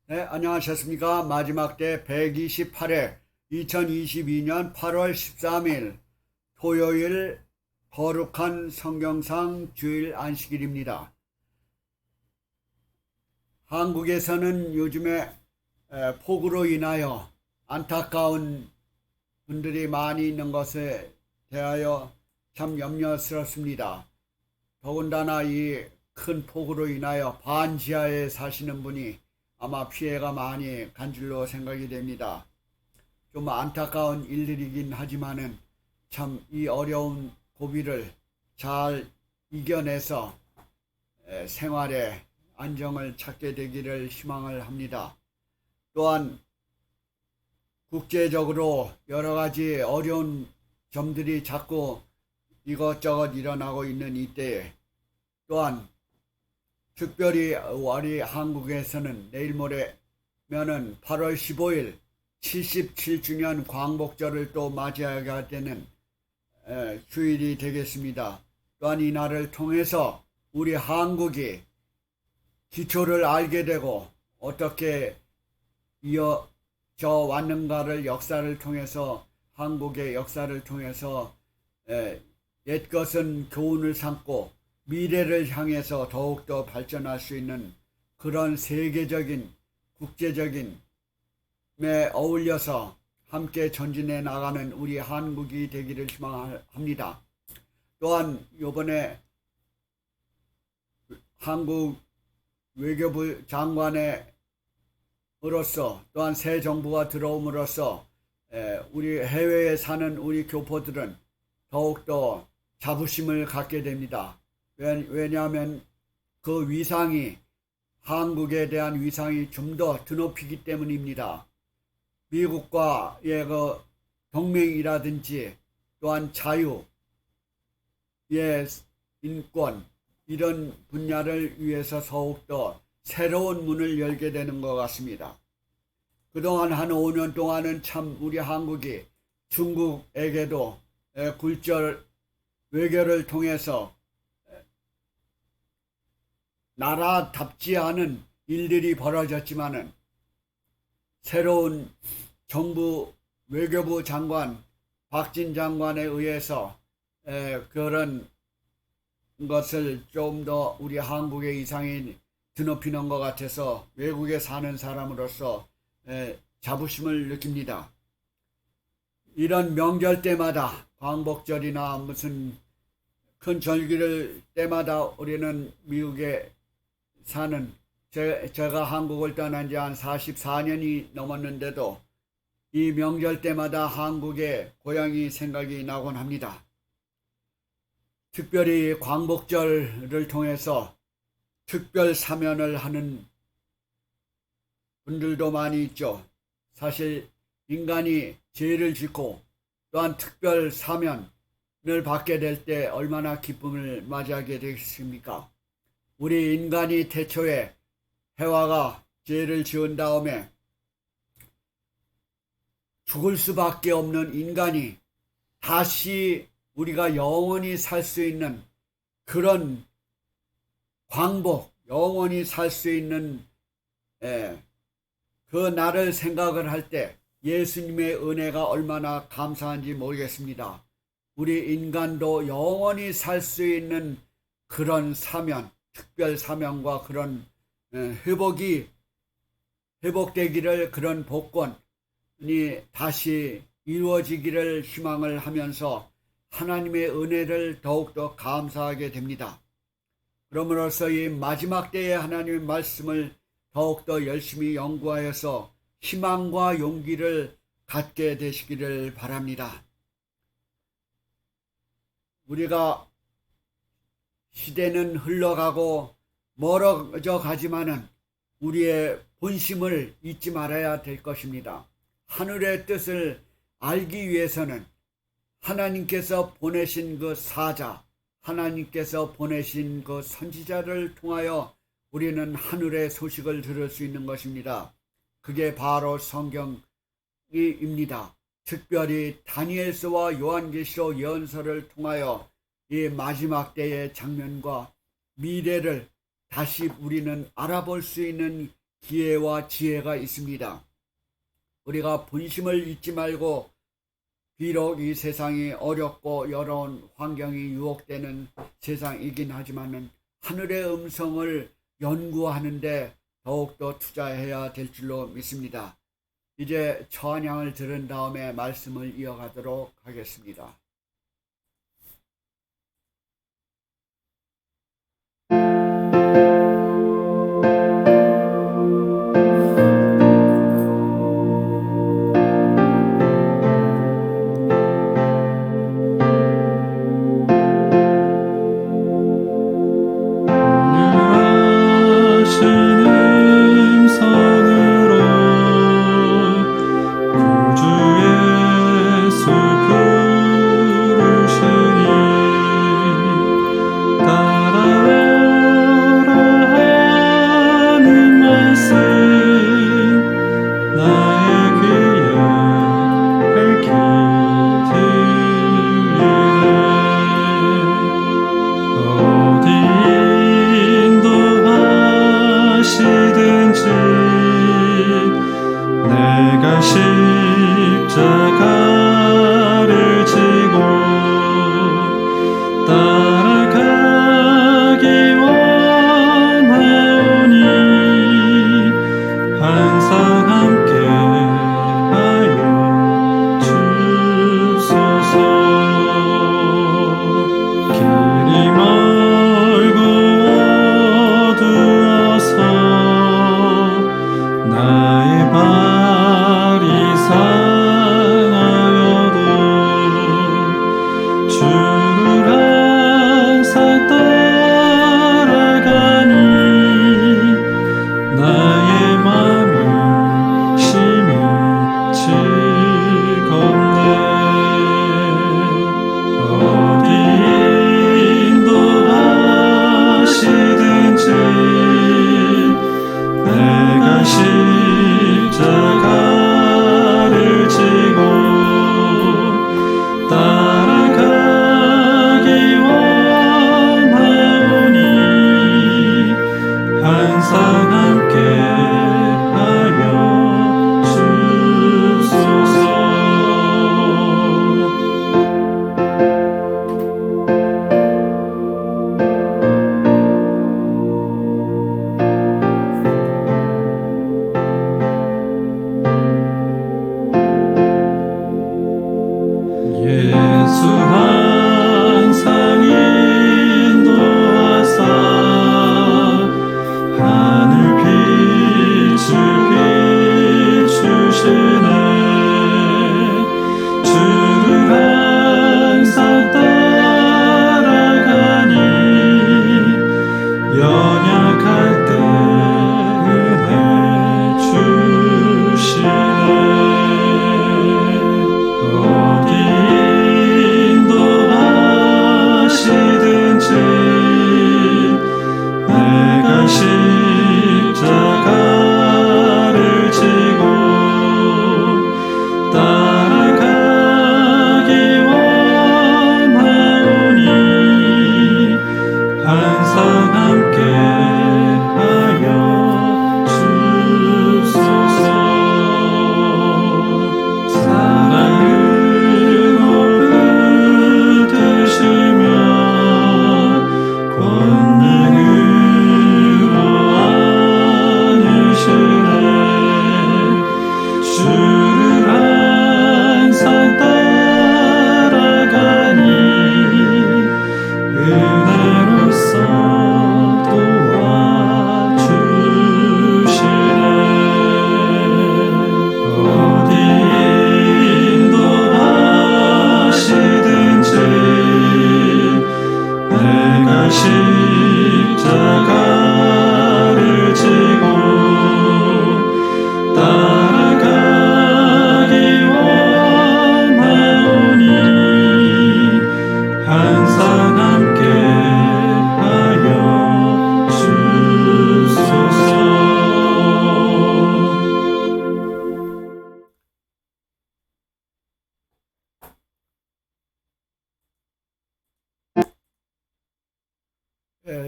네, 안녕하셨습니까? 마지막 때 128회 2022년 8월 13일 토요일 거룩한 성경상 주일 안식일입니다. 한국에서는 요즘에 폭우로 인하여 안타까운 분들이 많이 있는 것에 대하여 참 염려스럽습니다. 더군다나 이 큰 폭우로 인하여 반지하에 사시는 분이 아마 피해가 많이 간 줄로 생각이 됩니다. 좀 안타까운 일들이긴 하지만은 참 이 어려운 고비를 잘 이겨내서 생활에 안정을 찾게 되기를 희망을 합니다. 또한 국제적으로 여러 가지 어려운 점들이 자꾸 이것저것 일어나고 있는 이때에 또한 특별히 우리 한국에서는 내일 모레면은 8월 15일 77주년 광복절을 또 맞이하게 되는 휴일이 되겠습니다. 또한 이 날을 통해서 우리 한국이 기초를 알게 되고 어떻게 이어져 왔는가를 역사를 통해서 한국의 역사를 통해서 옛것은 교훈을 삼고 미래를 향해서 더욱더 발전할 수 있는 그런 세계적인 국제적인 에 어울려서 함께 전진해 나가는 우리 한국이 되기를 희망합니다. 또한 이번에 한국 외교부 장관으로서 또한 새 정부가 들어옴으로써 우리 해외에 사는 우리 교포들은 더욱더 자부심을 갖게 됩니다. 왜냐하면 그 위상이 한국에 대한 위상이 좀 더 드높이기 때문입니다. 미국과의 그 동맹이라든지 또한 자유, 인권 이런 분야를 위해서 더욱더 새로운 문을 열게 되는 것 같습니다. 그동안 한 5년 동안은 참 우리 한국이 중국에게도 굴절 외교를 통해서 나라답지 않은 일들이 벌어졌지만은 새로운 정부 외교부 장관 박진 장관에 의해서 그런 것을 좀 더 우리 한국의 이상이 드높이는 것 같아서 외국에 사는 사람으로서 자부심을 느낍니다. 이런 명절 때마다 광복절이나 무슨 큰 절기를 때마다 우리는 미국에 사는 제가 한국을 떠난 지 한 44년이 넘었는데도 이 명절 때마다 한국의 고향이 생각이 나곤 합니다. 특별히 광복절을 통해서 특별 사면을 하는 분들도 많이 있죠. 사실 인간이 죄를 짓고 또한 특별 사면을 받게 될 때 얼마나 기쁨을 맞이하게 되겠습니까? 우리 인간이 태초에 해와가 죄를 지은 다음에 죽을 수밖에 없는 인간이 다시 우리가 영원히 살 수 있는 그런 광복, 영원히 살 수 있는 그 날을 생각을 할 때 예수님의 은혜가 얼마나 감사한지 모르겠습니다. 우리 인간도 영원히 살 수 있는 그런 사면, 특별 사면과 그런 회복되기를 그런 복권이 다시 이루어지기를 희망을 하면서 하나님의 은혜를 더욱더 감사하게 됩니다. 그러므로서 이 마지막 때에 하나님의 말씀을 더욱더 열심히 연구하여서 희망과 용기를 갖게 되시기를 바랍니다. 우리가 시대는 흘러가고 멀어져 가지만은 우리의 본심을 잊지 말아야 될 것입니다. 하늘의 뜻을 알기 위해서는 하나님께서 보내신 그 사자, 하나님께서 보내신 그 선지자를 통하여 우리는 하늘의 소식을 들을 수 있는 것입니다. 그게 바로 성경입니다. 특별히 다니엘서와 요한계시록 예언서를 통하여 이 마지막 때의 장면과 미래를 다시 우리는 알아볼 수 있는 기회와 지혜가 있습니다. 우리가 본심을 잊지 말고 비록 이 세상이 어렵고 여러운 환경이 유혹되는 세상이긴 하지만은 하늘의 음성을 연구하는데 더욱더 투자해야 될 줄로 믿습니다. 이제 찬양을 들은 다음에 말씀을 이어가도록 하겠습니다.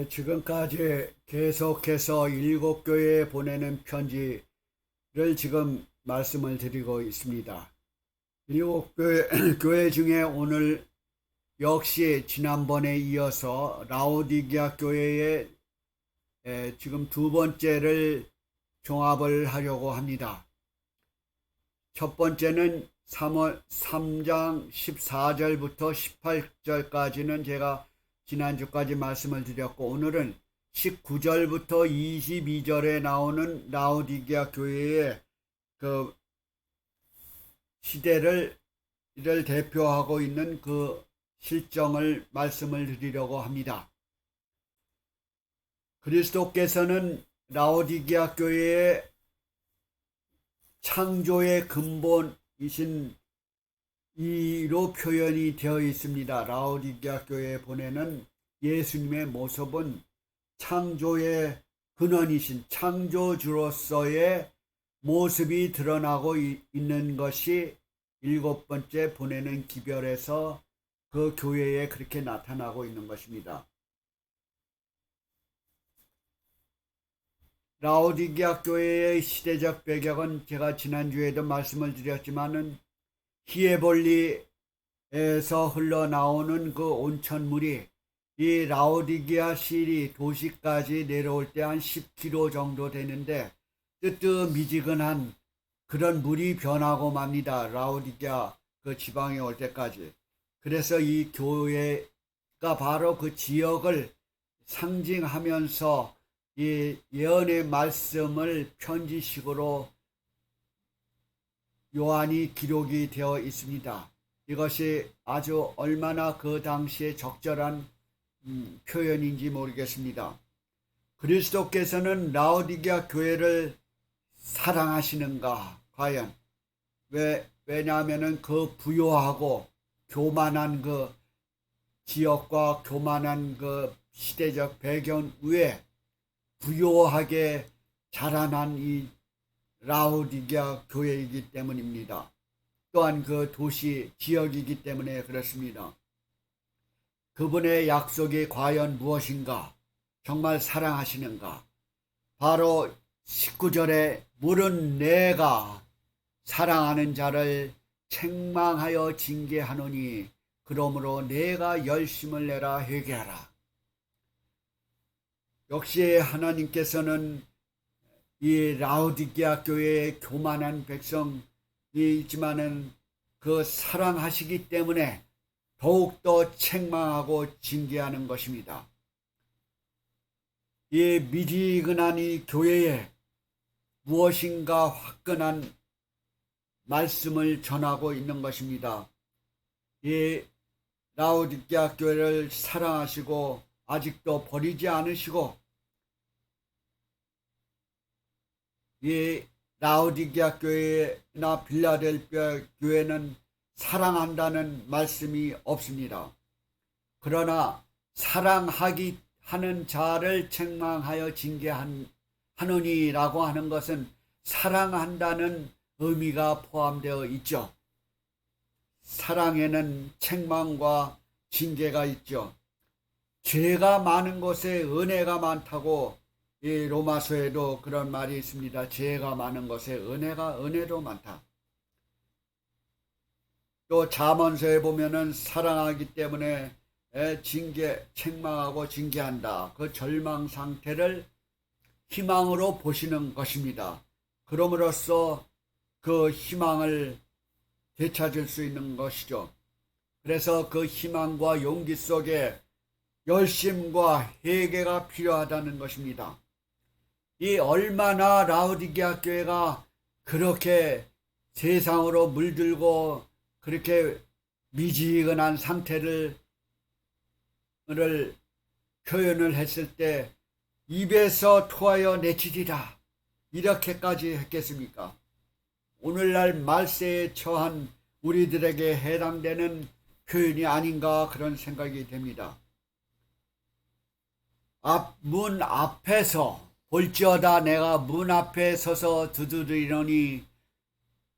지금까지 계속해서 7교회에 보내는 편지를 지금 말씀을 드리고 있습니다. 7교회 중에 오늘 역시 지난번에 이어서 라오디게아 교회에 지금 두 번째를 종합을 하려고 합니다. 첫 번째는 3장 14절부터 18절까지는 제가 지난주까지 말씀을 드렸고, 오늘은 19절부터 22절에 나오는 라오디게아 교회의 그 시대를 대표하고 있는 그 실정을 말씀을 드리려고 합니다. 그리스도께서는 라오디게아 교회의 창조의 근본이신 이로 표현이 되어 있습니다. 라오디게아 교회에 보내는 예수님의 모습은 창조의 근원이신 창조주로서의 모습이 드러나고 있는 것이 7번째 보내는 기별에서 그 교회에 그렇게 나타나고 있는 것입니다. 라오디게아 교회의 시대적 배경은 제가 지난주에도 말씀을 드렸지만은 히에볼리에서 흘러나오는 그 온천물이 이 라오디게아 시리 도시까지 내려올 때 한 10km 정도 되는데 뜨뜻미지근한 그런 물이 변하고 맙니다. 라오디게아 그 지방에 올 때까지. 그래서 이 교회가 바로 그 지역을 상징하면서 이 예언의 말씀을 편지식으로 요한이 기록이 되어 있습니다. 이것이 아주 얼마나 그 당시에 적절한 표현인지 모르겠습니다. 그리스도께서는 라오디게아 교회를 사랑하시는가? 과연 왜냐하면 그 부요하고 교만한 그 지역과 교만한 그 시대적 배경 위에 부요하게 자라난 이 라오디게아 교회이기 때문입니다. 또한 그 도시 지역이기 때문에 그렇습니다. 그분의 약속이 과연 무엇인가? 정말 사랑하시는가? 바로 19절에 물은 내가 사랑하는 자를 책망하여 징계하노니 그러므로 내가 열심을 내라 회개하라. 역시 하나님께서는 이 라오디게아 교회의 교만한 백성이 있지만은 그 사랑하시기 때문에 더욱더 책망하고 징계하는 것입니다. 이 미지근한 이 교회에 무엇인가 화끈한 말씀을 전하고 있는 것입니다. 이 라오디게아 교회를 사랑하시고 아직도 버리지 않으시고 이 라오디게아 교회나 빌라델피아 교회는 사랑한다는 말씀이 없습니다. 그러나 사랑하기 하는 자를 책망하여 징계하노니라고 하는 것은 사랑한다는 의미가 포함되어 있죠. 사랑에는 책망과 징계가 있죠. 죄가 많은 곳에 은혜가 많다고 이 로마서에도 그런 말이 있습니다. 죄가 많은 곳에 은혜도 많다. 또 잠언서에 보면은 사랑하기 때문에 책망하고 징계한다. 그 절망 상태를 희망으로 보시는 것입니다. 그럼으로써 그 희망을 되찾을 수 있는 것이죠. 그래서 그 희망과 용기 속에 열심과 회개가 필요하다는 것입니다. 이 얼마나 라오디게아 교회가 그렇게 세상으로 물들고 그렇게 미지근한 상태를 표현을 했을 때 입에서 토하여 내치리라 이렇게까지 했겠습니까? 오늘날 말세에 처한 우리들에게 해당되는 표현이 아닌가 그런 생각이 됩니다. 문 앞에서 볼지어다 내가 문 앞에 서서 두드리노니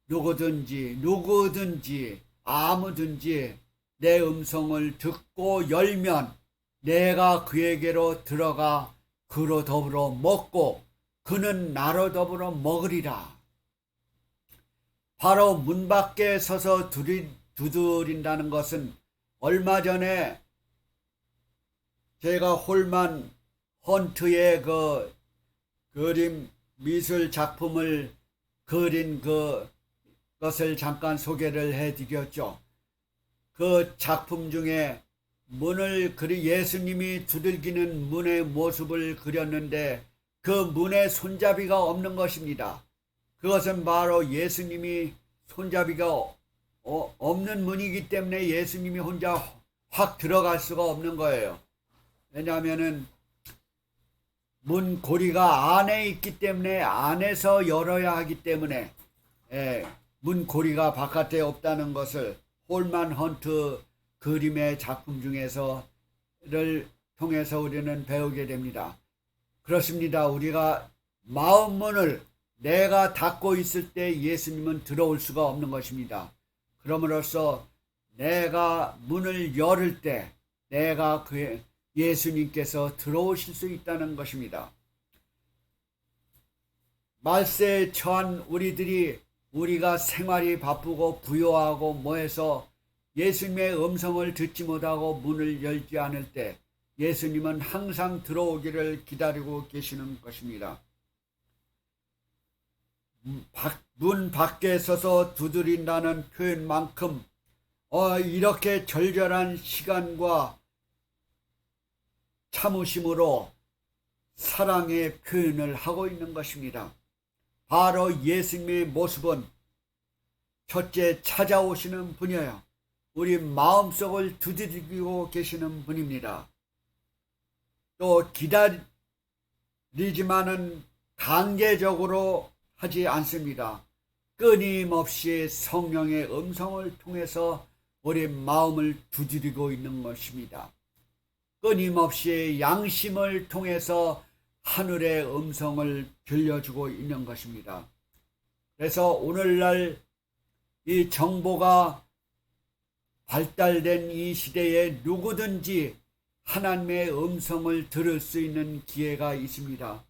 누구든지 아무든지 내 음성을 듣고 열면 내가 그에게로 들어가 그로 더불어 먹고 그는 나로 더불어 먹으리라. 바로 문 밖에 서서 두드린다는 것은 얼마 전에 제가 홀만 헌트의 그 그림 미술 작품을 그린 그것을 잠깐 소개를 해드렸죠. 그 작품 중에 예수님이 두들기는 문의 모습을 그렸는데 그 문에 손잡이가 없는 것입니다. 그것은 바로 예수님이 손잡이가 없는 문이기 때문에 예수님이 혼자 확 들어갈 수가 없는 거예요. 왜냐하면은 문 고리가 안에 있기 때문에 안에서 열어야 하기 때문에 문 고리가 바깥에 없다는 것을 홀만 헌트 그림의 작품 중에서를 통해서 우리는 배우게 됩니다. 그렇습니다. 우리가 마음문을 내가 닫고 있을 때 예수님은 들어올 수가 없는 것입니다. 그러므로써 내가 문을 열을 때 내가 예수님께서 들어오실 수 있다는 것입니다. 말세에 처한 우리가 생활이 바쁘고 부요하고 뭐해서 예수님의 음성을 듣지 못하고 문을 열지 않을 때 예수님은 항상 들어오기를 기다리고 계시는 것입니다. 문 밖에 서서 두드린다는 표현만큼 이렇게 절절한 시간과 참으심으로 사랑의 표현을 하고 있는 것입니다. 바로 예수님의 모습은 첫째 찾아오시는 분이에요. 우리 마음속을 두드리고 계시는 분입니다. 또 기다리지만은 강제적으로 하지 않습니다. 끊임없이 성령의 음성을 통해서 우리 마음을 두드리고 있는 것입니다. 끊임없이 양심을 통해서 하늘의 음성을 들려주고 있는 것입니다. 그래서 오늘날 이 정보가 발달된 이 시대에 누구든지 하나님의 음성을 들을 수 있는 기회가 있습니다.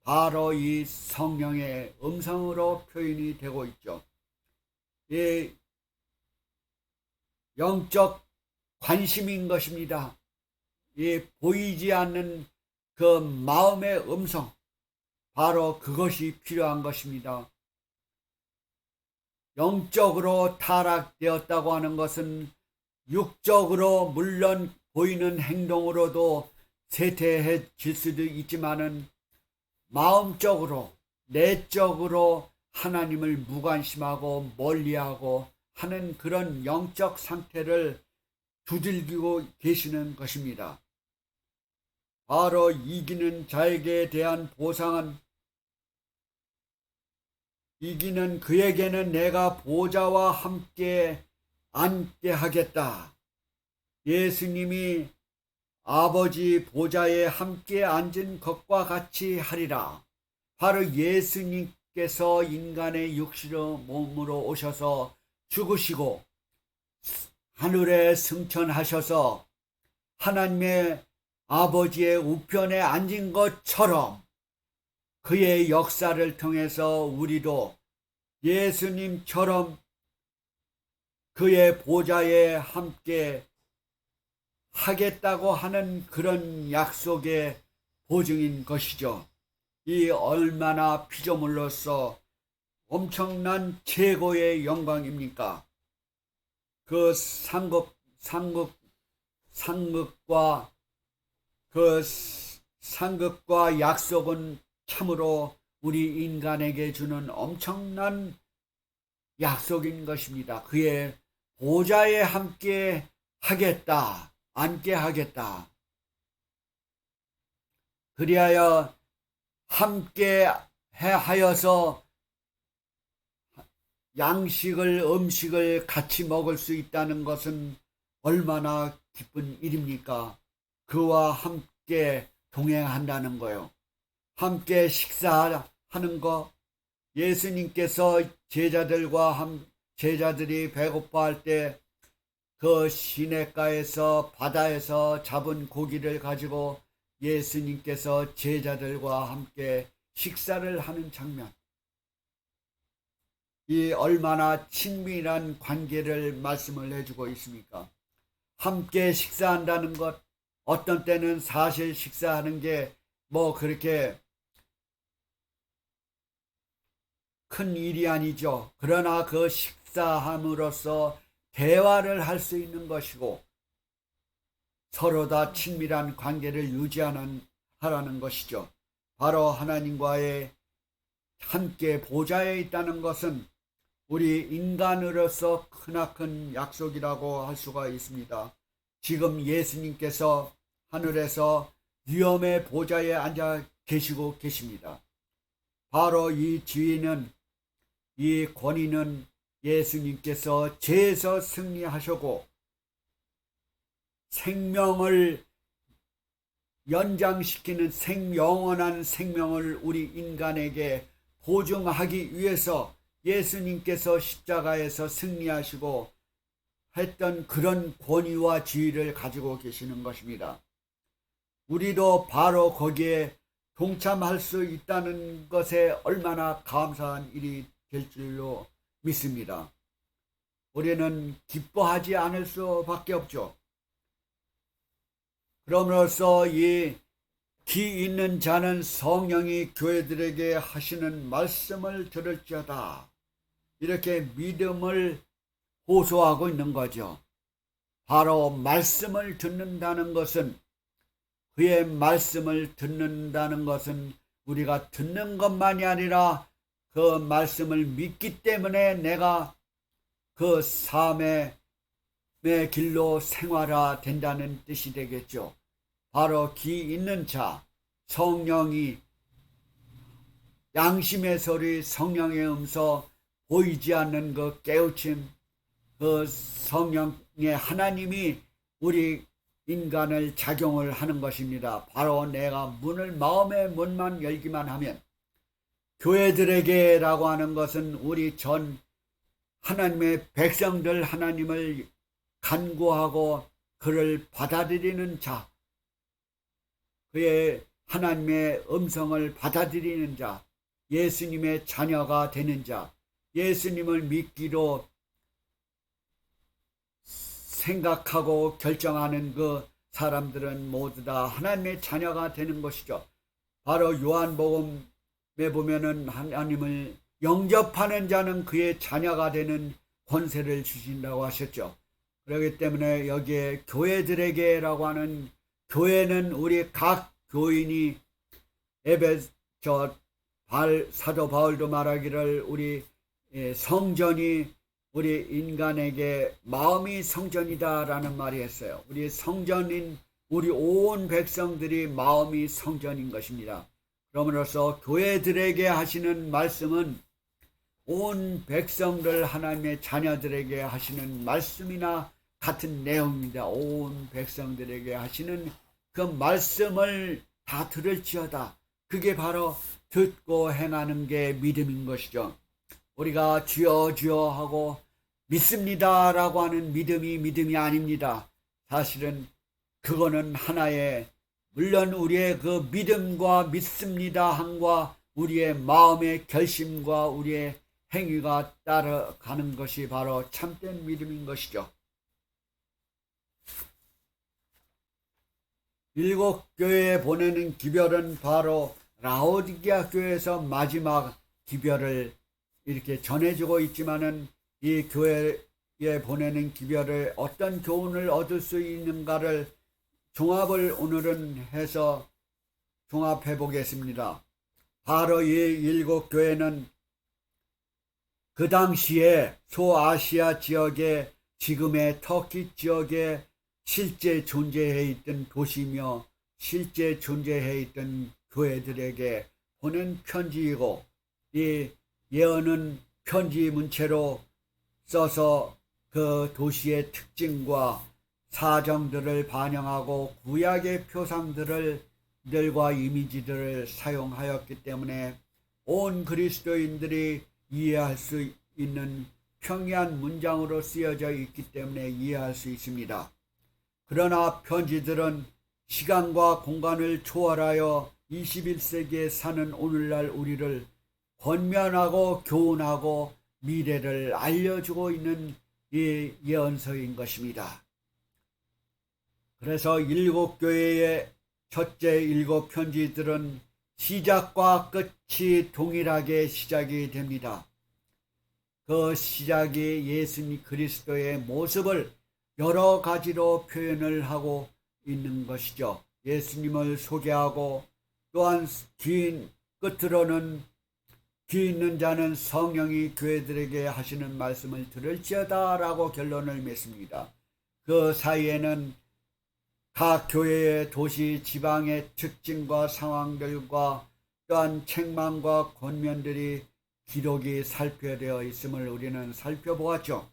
바로 이 성령의 음성으로 표현이 되고 있죠. 이 영적 관심인 것입니다. 이 보이지 않는 그 마음의 음성, 바로 그것이 필요한 것입니다. 영적으로 타락되었다고 하는 것은 육적으로 물론 보이는 행동으로도 쇠퇴해질 수도 있지만은 마음적으로 내적으로 하나님을 무관심하고 멀리하고 하는 그런 영적 상태를 두들기고 계시는 것입니다. 바로 이기는 자에게 대한 보상은 이기는 그에게는 내가 보좌와 함께 앉게 하겠다. 예수님이 아버지 보좌에 함께 앉은 것과 같이 하리라. 바로 예수님께서 인간의 육신의 몸으로 오셔서 죽으시고 하늘에 승천하셔서 하나님의 아버지의 우편에 앉은 것처럼 그의 역사를 통해서 우리도 예수님처럼 그의 보좌에 함께 하겠다고 하는 그런 약속의 보증인 것이죠. 이 얼마나 피조물로서 엄청난 최고의 영광입니까? 그 상급과 약속은 참으로 우리 인간에게 주는 엄청난 약속인 것입니다. 그의 보좌에 함께 하겠다, 앉게 하겠다. 그리하여 함께 하여서 음식을 같이 먹을 수 있다는 것은 얼마나 기쁜 일입니까? 그와 함께 동행한다는 거요. 함께 식사하는 거, 예수님께서 제자들이 배고파할 때 그 시냇가에서 바다에서 잡은 고기를 가지고 예수님께서 제자들과 함께 식사를 하는 장면. 이 얼마나 친밀한 관계를 말씀을 해주고 있습니까? 함께 식사한다는 것, 어떤 때는 사실 식사하는 게 뭐 그렇게 큰 일이 아니죠. 그러나 그 식사함으로써 대화를 할 수 있는 것이고 서로 다 친밀한 관계를 하라는 것이죠. 바로 하나님과의 함께 보좌에 있다는 것은 우리 인간으로서 크나큰 약속이라고 할 수가 있습니다. 지금 예수님께서 하늘에서 위엄의 보좌에 앉아 계시고 계십니다. 바로 이 지위는, 이 권위는 예수님께서 죄에서 승리하셨고 생명을 연장시키는 영원한 생명을 우리 인간에게 보증하기 위해서 예수님께서 십자가에서 승리하시고 했던 그런 권위와 지위를 가지고 계시는 것입니다. 우리도 바로 거기에 동참할 수 있다는 것에 얼마나 감사한 일이 될 줄로 믿습니다. 우리는 기뻐하지 않을 수밖에 없죠. 그러므로써 이 기 있는 자는 성령이 교회들에게 하시는 말씀을 들을지어다. 이렇게 믿음을 호소하고 있는 거죠. 바로 말씀을 듣는다는 것은, 그의 말씀을 듣는다는 것은 우리가 듣는 것만이 아니라 그 말씀을 믿기 때문에 내가 그 삶의 길로 생활화 된다는 뜻이 되겠죠. 바로 기 있는 자, 성령이, 양심의 소리, 성령의 음성, 보이지 않는 그 깨우침, 그 성령의 하나님이 우리 인간을 작용을 하는 것입니다. 바로 내가 마음의 문만 열기만 하면, 교회들에게라고 하는 것은 우리 전 하나님의 백성들, 하나님을 간구하고 그를 받아들이는 자, 그의 하나님의 음성을 받아들이는 자, 예수님의 자녀가 되는 자, 예수님을 믿기로 생각하고 결정하는 그 사람들은 모두 다 하나님의 자녀가 되는 것이죠. 바로 요한복음에 보면은 하나님을 영접하는 자는 그의 자녀가 되는 권세를 주신다고 하셨죠. 그렇기 때문에 여기에 교회들에게라고 하는, 교회는 우리 각 교인이 사도 바울도 말하기를 우리 성전이 우리 인간에게 마음이 성전이다라는 말이 했어요. 우리 성전인 우리 온 백성들이 마음이 성전인 것입니다. 그러므로서 교회들에게 하시는 말씀은 온 백성들, 하나님의 자녀들에게 하시는 말씀이나 같은 내용입니다. 온 백성들에게 하시는 그 말씀을 다 들을지어다. 그게 바로 듣고 행하는 게 믿음인 것이죠. 우리가 주여 주여 하고 믿습니다라고 하는 믿음이 아닙니다. 사실은 그거는 하나의, 물론 우리의 그 믿음과 믿습니다 함과 우리의 마음의 결심과 우리의 행위가 따라가는 것이 바로 참된 믿음인 것이죠. 7교회에 보내는 기별은 바로 라오디게아 교회에서 마지막 기별을 이렇게 전해주고 있지만은, 이 교회에 보내는 기별을 어떤 교훈을 얻을 수 있는가를 종합을 오늘은 해서 종합해 보겠습니다. 바로 이 7교회는 그 당시에 소아시아 지역에, 지금의 터키 지역에 실제 존재해 있던 도시며 실제 존재해 있던 교회들에게 보낸 편지이고, 이 예언은 편지 문체로 써서 그 도시의 특징과 사정들을 반영하고 구약의 표상들과 이미지들을 사용하였기 때문에 온 그리스도인들이 이해할 수 있는 평이한 문장으로 쓰여져 있기 때문에 이해할 수 있습니다. 그러나 편지들은 시간과 공간을 초월하여 21세기에 사는 오늘날 우리를 권면하고 교훈하고 미래를 알려주고 있는 이 예언서인 것입니다. 그래서 일곱 교회의 첫째 일곱 편지들은 시작과 끝이 동일하게 시작이 됩니다. 그 시작이 예수님 그리스도의 모습을 여러 가지로 표현을 하고 있는 것이죠. 예수님을 소개하고 또한 긴 끝으로는 귀 있는 자는 성령이 교회들에게 하시는 말씀을 들을지어다 라고 결론을 맺습니다. 그 사이에는 각 교회의 도시 지방의 특징과 상황들과 또한 책망과 권면들이 기록이 살펴되어 있음을 우리는 살펴보았죠.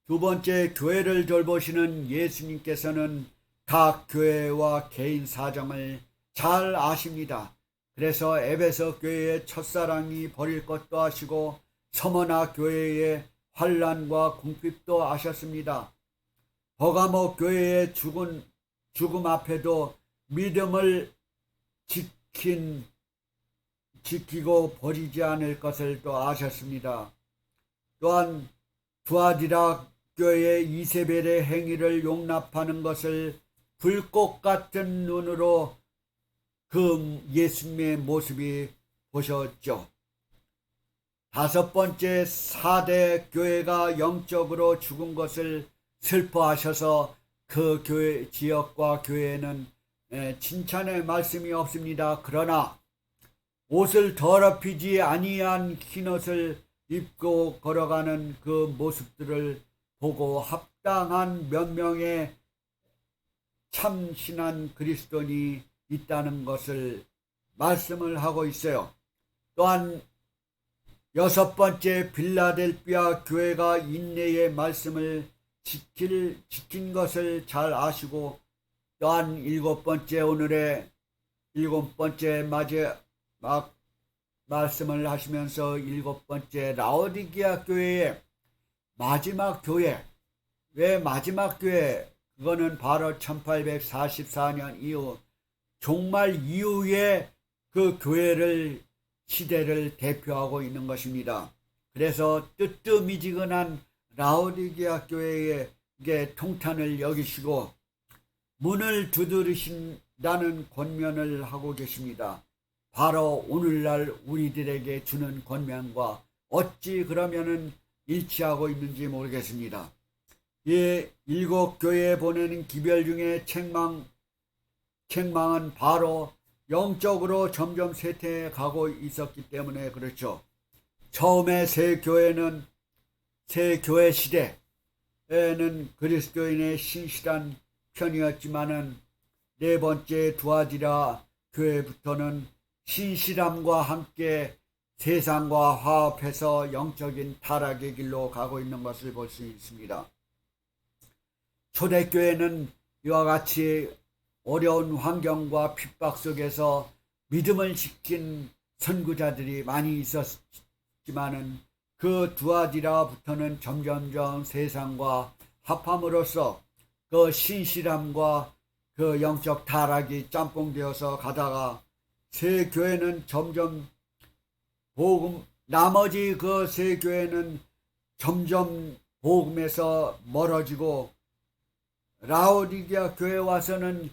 두 번째, 교회를 돌보시는 예수님께서는 각 교회와 개인 사정을 잘 아십니다. 그래서 에베소 교회의 첫사랑이 버릴 것도 아시고 서머나 교회의 환난과 궁핍도 아셨습니다. 버가모 교회의 죽음 앞에도 믿음을 지키고 버리지 않을 것을 또 아셨습니다. 또한 두아디라 교회의 이세벨의 행위를 용납하는 것을 불꽃 같은 눈으로 그 예수님의 모습이 보셨죠. 다섯 번째, 4대 교회가 영적으로 죽은 것을 슬퍼하셔서 그 교회 지역과 교회에는 칭찬의 말씀이 없습니다. 그러나 옷을 더럽히지 아니한 흰옷을 입고 걸어가는 그 모습들을 보고 합당한 몇 명의 참신한 그리스도인이 있다는 것을 말씀을 하고 있어요. 또한 여섯 번째, 빌라델피아 교회가 인내의 말씀을 지킨 것을 잘 아시고, 또한 일곱 번째, 오늘의 일곱 번째 마지막 말씀을 하시면서 일곱 번째, 라오디게아 교회의 마지막 교회. 왜 마지막 교회? 그거는 바로 1844년 이후 종말 이후에 그 교회를 시대를 대표하고 있는 것입니다. 그래서 뜨뜻미지근한 라오디게아 교회에게 통탄을 여기시고 문을 두드리신다는 권면을 하고 계십니다. 바로 오늘날 우리들에게 주는 권면과 어찌 그러면은 일치하고 있는지 모르겠습니다. 이 일곱 교회에 보내는 기별 중에 책망은 바로 영적으로 점점 쇠퇴해 가고 있었기 때문에 그렇죠. 처음에 새 교회 시대에는 그리스도인의 신실한 편이었지만은 네 번째 두아디라 교회부터는 신실함과 함께 세상과 화합해서 영적인 타락의 길로 가고 있는 것을 볼 수 있습니다. 초대교회는 이와 같이 어려운 환경과 핍박 속에서 믿음을 지킨 선구자들이 많이 있었지만은 그 두아디라부터는 점점점 세상과 합함으로써 그 신실함과 그 영적 타락이 짬뽕되어서 가다가 새 교회는 점점 나머지 그 새 교회는 점점 복음에서 멀어지고 라오디게아 교회 와서는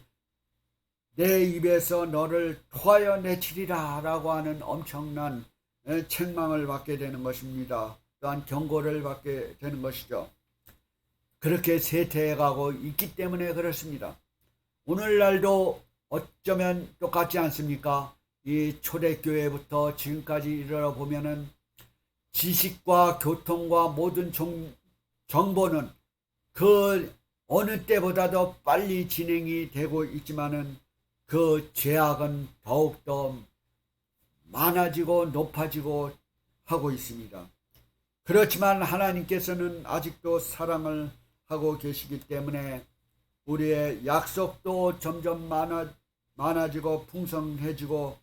내 입에서 너를 토하여 내치리라 라고 하는 엄청난 책망을 받게 되는 것입니다. 또한 경고를 받게 되는 것이죠. 그렇게 쇠퇴해가고 있기 때문에 그렇습니다. 오늘날도 어쩌면 똑같지 않습니까? 이 초대교회부터 지금까지 이르러 보면은 지식과 교통과 모든 정보는 그 어느 때보다도 빨리 진행이 되고 있지만은 그 죄악은 더욱더 많아지고 높아지고 하고 있습니다. 그렇지만 하나님께서는 아직도 사랑을 하고 계시기 때문에 우리의 약속도 점점 많아지고 풍성해지고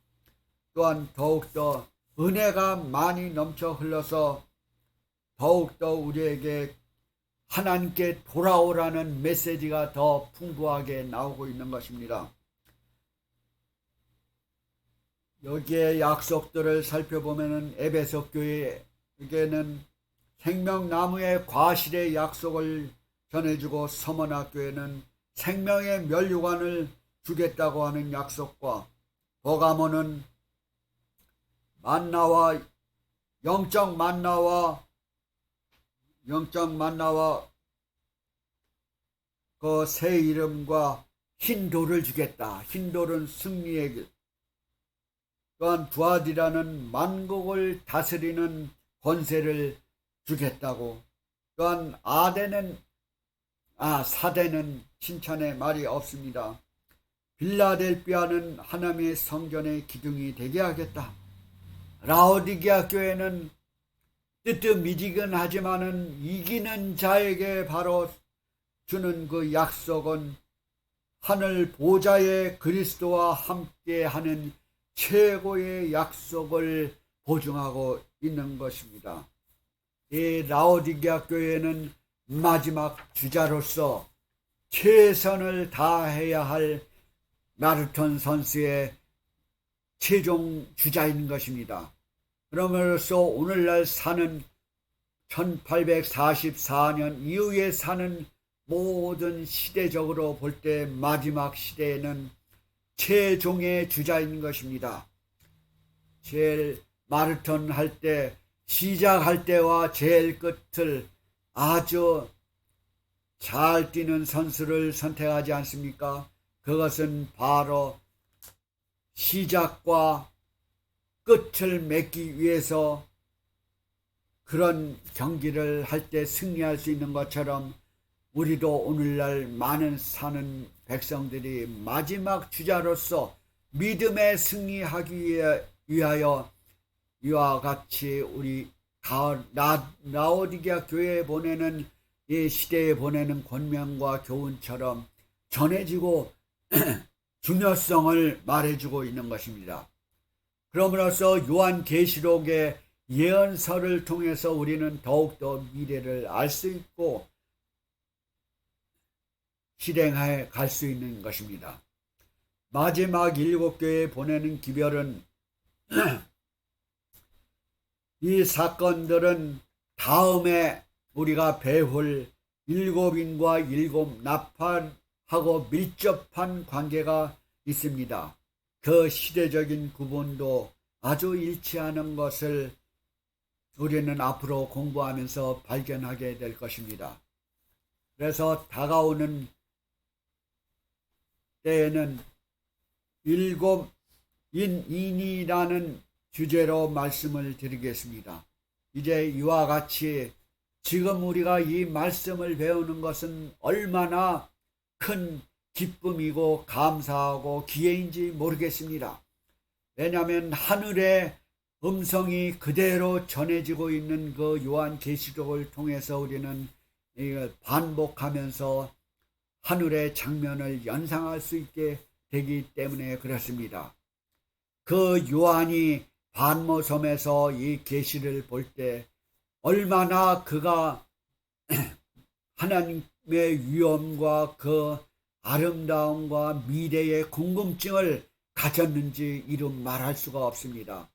또한 더욱더 은혜가 많이 넘쳐 흘러서 더욱더 우리에게 하나님께 돌아오라는 메시지가 더 풍부하게 나오고 있는 것입니다. 여기에 약속들을 살펴보면 에베소 교회에게는 생명나무의 과실의 약속을 전해주고 서머나 교회는 생명의 면류관을 주겠다고 하는 약속과 버가모는 만나와 영적 만나와 그 새 이름과 흰 돌을 주겠다. 흰 돌은 승리의 길. 또한 두아디라는 만국을 다스리는 권세를 주겠다고. 또한 사대는 칭찬의 말이 없습니다. 빌라델비아는 하나님의 성전의 기둥이 되게 하겠다. 라오디게아 교회는 뜨뜻미지근하지만은 이기는 자에게 바로 주는 그 약속은 하늘 보좌의 그리스도와 함께하는 최고의 약속을 보증하고 있는 것입니다. 이 라오디게아 교회는 마지막 주자로서 최선을 다해야 할 마라톤 선수의 최종 주자인 것입니다. 그러므로써 오늘날 사는 1844년 이후에 사는 모든 시대적으로 볼 때 마지막 시대에는 최종의 주자인 것입니다. 제일 마라톤 할 때 시작할 때와 제일 끝을 아주 잘 뛰는 선수를 선택하지 않습니까? 그것은 바로 시작과 끝을 맺기 위해서 그런 경기를 할 때 승리할 수 있는 것처럼 우리도 오늘날 많은 사는 백성들이 마지막 주자로서 믿음에 승리하기 위하여 이와 같이 우리 라오디게아 교회에 보내는 이 시대에 보내는 권면과 교훈처럼 전해지고 중요성을 말해주고 있는 것입니다. 그러므로서 요한계시록의 예언서를 통해서 우리는 더욱더 미래를 알 수 있고 실행해 갈 수 있는 것입니다. 마지막 7교회에 보내는 기별은 이 사건들은 다음에 우리가 배울 7인과 7 나팔하고 밀접한 관계가 있습니다. 그 시대적인 구분도 아주 일치하는 것을 우리는 앞으로 공부하면서 발견하게 될 것입니다. 그래서 다가오는 때에는 7인이라는 주제로 말씀을 드리겠습니다. 이제 이와 같이 지금 우리가 이 말씀을 배우는 것은 얼마나 큰 기쁨이고 감사하고 기회인지 모르겠습니다. 왜냐하면 하늘의 음성이 그대로 전해지고 있는 그 요한계시록을 통해서 우리는 이걸 반복하면서 하늘의 장면을 연상할 수 있게 되기 때문에 그렇습니다. 그 요한이 반모섬에서 이 계시를 볼 때 얼마나 그가 하나님의 위엄과 그 아름다움과 미래의 궁금증을 가졌는지 이름 말할 수가 없습니다.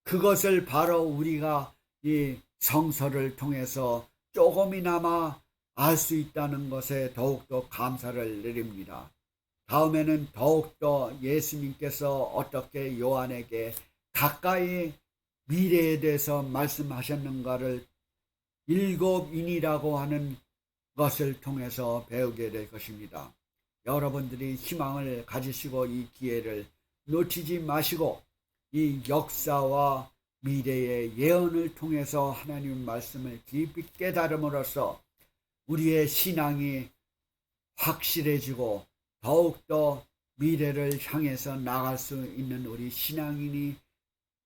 그것을 바로 우리가 이 성서를 통해서 조금이나마 알 수 있다는 것에 더욱더 감사를 드립니다. 다음에는 더욱더 예수님께서 어떻게 요한에게 가까이 미래에 대해서 말씀하셨는가를 7인이라고 하는 것을 통해서 배우게 될 것입니다. 여러분들이 희망을 가지시고 이 기회를 놓치지 마시고 이 역사와 미래의 예언을 통해서 하나님 말씀을 깊이 깨달음으로써 우리의 신앙이 확실해지고 더욱더 미래를 향해서 나갈 수 있는 우리 신앙인이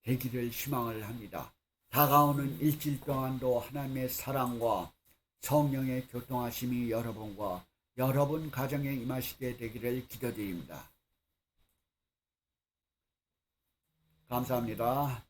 되기를 희망을 합니다. 다가오는 일주일 동안도 하나님의 사랑과 성령의 교통하심이 여러분과 여러분 가정에 임하시게 되기를 기도드립니다. 감사합니다.